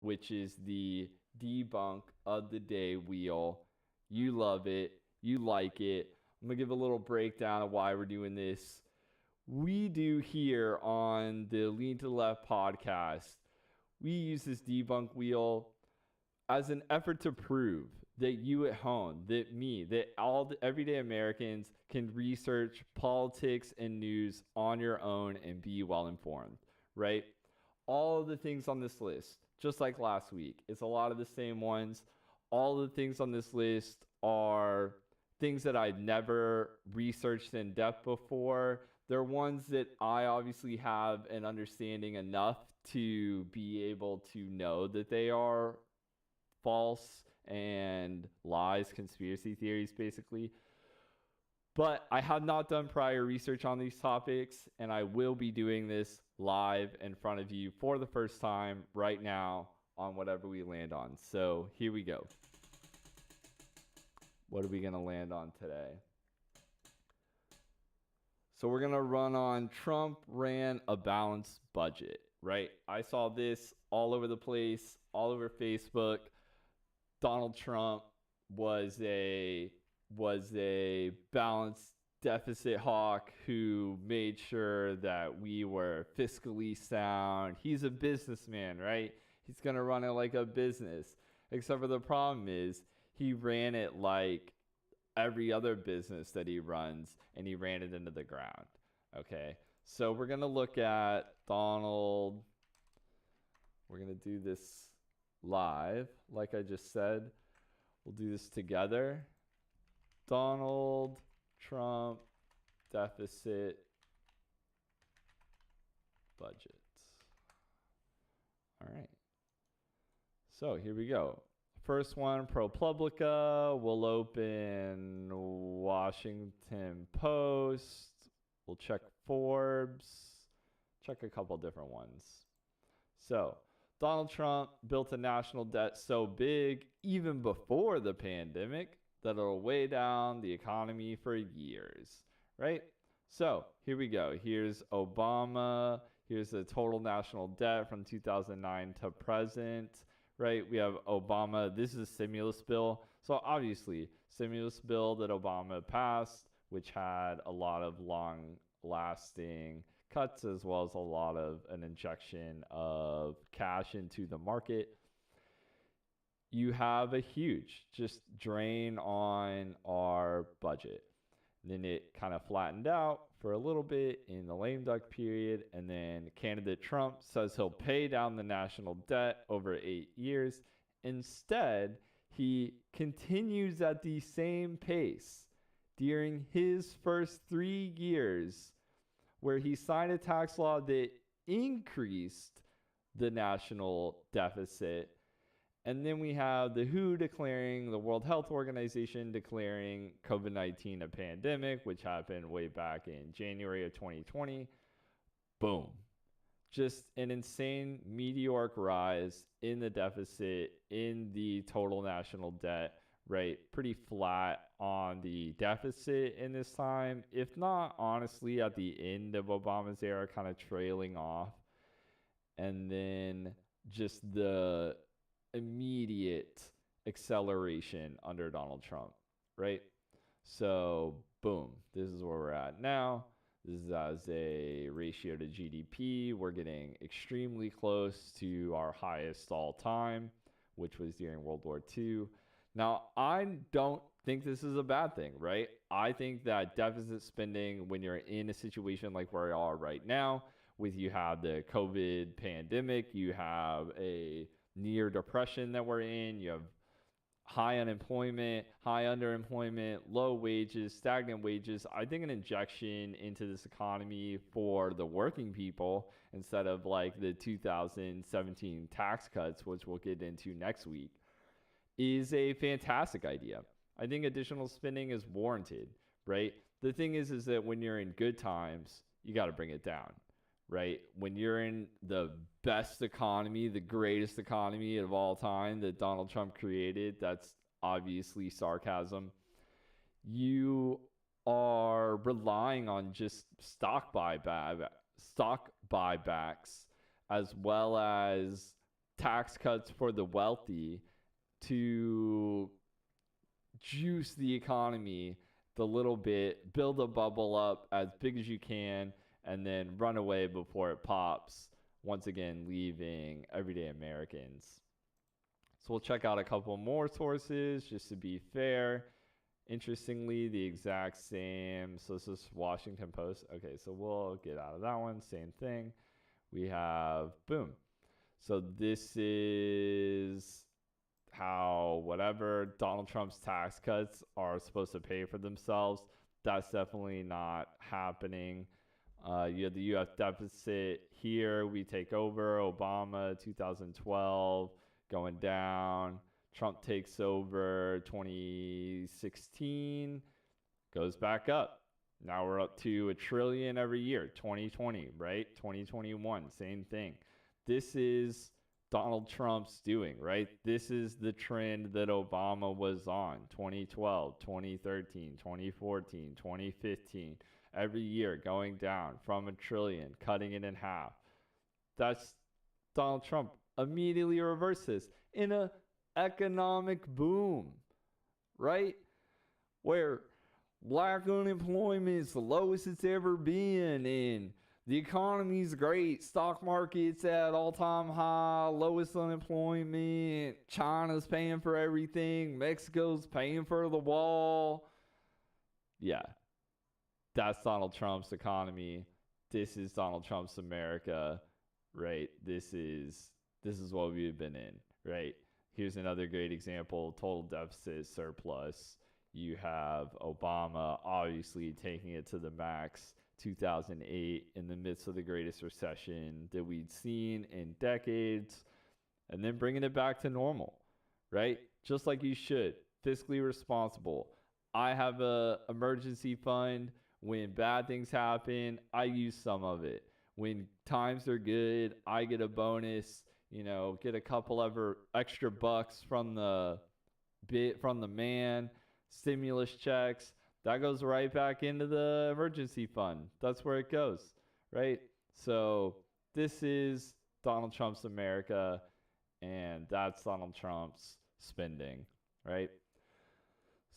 which is the debunk of the day wheel. You love it. You like it. I'm going to give a little breakdown of why we're doing this. We do here on the Lean to the Left podcast, we use this debunk wheel as an effort to prove that you at home, that me, that all the everyday Americans can research politics and news on your own and be well informed, right? All of the things on this list, just like last week, it's a lot of the same ones. All the things on this list are things that I'd never researched in depth before. They're ones that I obviously have an understanding enough to be able to know that they are false and lies, conspiracy theories, basically. But I have not done prior research on these topics, and I will be doing this live in front of you for the first time right now on whatever we land on. So here we go. What are we going to land on today? So we're going to run on Trump ran a balanced budget, right? I saw this all over the place, all over Facebook. Donald Trump was a balanced deficit hawk who made sure that we were fiscally sound. He's a businessman, right? He's going to run it like a business. Except for the problem is he ran it like every other business that he runs, and he ran it into the ground. Okay, so we're going to look at Donald. We're going to do this live, like I just said. We'll do this together. Donald Trump deficit budget. All right. So here we go. First one, ProPublica. We'll open Washington Post. We'll check Forbes. Check a couple different ones. So Donald Trump built a national debt so big, even before the pandemic, that it'll weigh down the economy for years, right? So here we go. Here's Obama. Here's the total national debt from 2009 to present, right? We have Obama. This is a stimulus bill. So obviously, stimulus bill that Obama passed, which had a lot of long-lasting cuts as well as a lot of an injection of cash into the market. You have a huge just drain on our budget. And then it kind of flattened out for a little bit in the lame duck period. And then candidate Trump says he'll pay down the national debt over 8 years. Instead, he continues at the same pace during his first 3 years, where he signed a tax law that increased the national deficit. And then we have the WHO declaring, the World Health Organization declaring COVID-19 a pandemic, which happened way back in January of 2020. Boom. Just an insane meteoric rise in the deficit, in the total national debt, right? Pretty flat on the deficit in this time, if not honestly at the end of Obama's era, kind of trailing off. And then just the immediate acceleration under Donald Trump, right? So boom, this is where we're at now. This is as a ratio to GDP. We're getting extremely close to our highest all time, which was during World War II. Now, I don't think this is a bad thing, right? I think that deficit spending, when you're in a situation like where we are right now, with you have the COVID pandemic, you have a near depression that we're in, you have high unemployment, high underemployment, low wages, stagnant wages. I think an injection into this economy for the working people instead of like the 2017 tax cuts, which we'll get into next week, is a fantastic idea. I think additional spending is warranted, right? The thing is that when you're in good times, you got to bring it down, right? When you're in the best economy, the greatest economy of all time that Donald Trump created, that's obviously sarcasm, you are relying on just stock buybacks as well as tax cuts for the wealthy to juice the economy the little bit, build a bubble up as big as you can, and then run away before it pops, once again leaving everyday Americans. So we'll check out a couple more sources just to be fair. Interestingly, the exact same. So this is Washington Post. Okay, so we'll get out of that one. Same thing. We have, boom. So this is how whatever Donald Trump's tax cuts are supposed to pay for themselves. That's definitely not happening. You have the U.S. deficit here. We take over. Obama, 2012, going down. Trump takes over 2016, goes back up. Now we're up to $1 trillion every year. 2020, right? 2021, same thing. This is Donald Trump's doing, right? This is the trend that Obama was on. 2012, 2013, 2014, 2015. Every year going down from $1 trillion, cutting it in half. That's Donald Trump. Immediately reverses in a economic boom, right? Where black unemployment is the lowest it's ever been, and the economy's great. Stock market's at all-time high, lowest unemployment. China's paying for everything. Mexico's paying for the wall. Yeah, that's Donald Trump's economy. This is Donald Trump's America, right? This is what we've been in, right? Here's another great example, total deficit surplus. You have Obama obviously taking it to the max, 2008, in the midst of the greatest recession that we'd seen in decades, and then bringing it back to normal, right? Just like you should, fiscally responsible. I have a emergency fund. When bad things happen, I use some of it. When times are good, I get a bonus, get a couple of extra bucks from the man, stimulus checks. That goes right back into the emergency fund. That's where it goes, right? So this is Donald Trump's America, and that's Donald Trump's spending, right?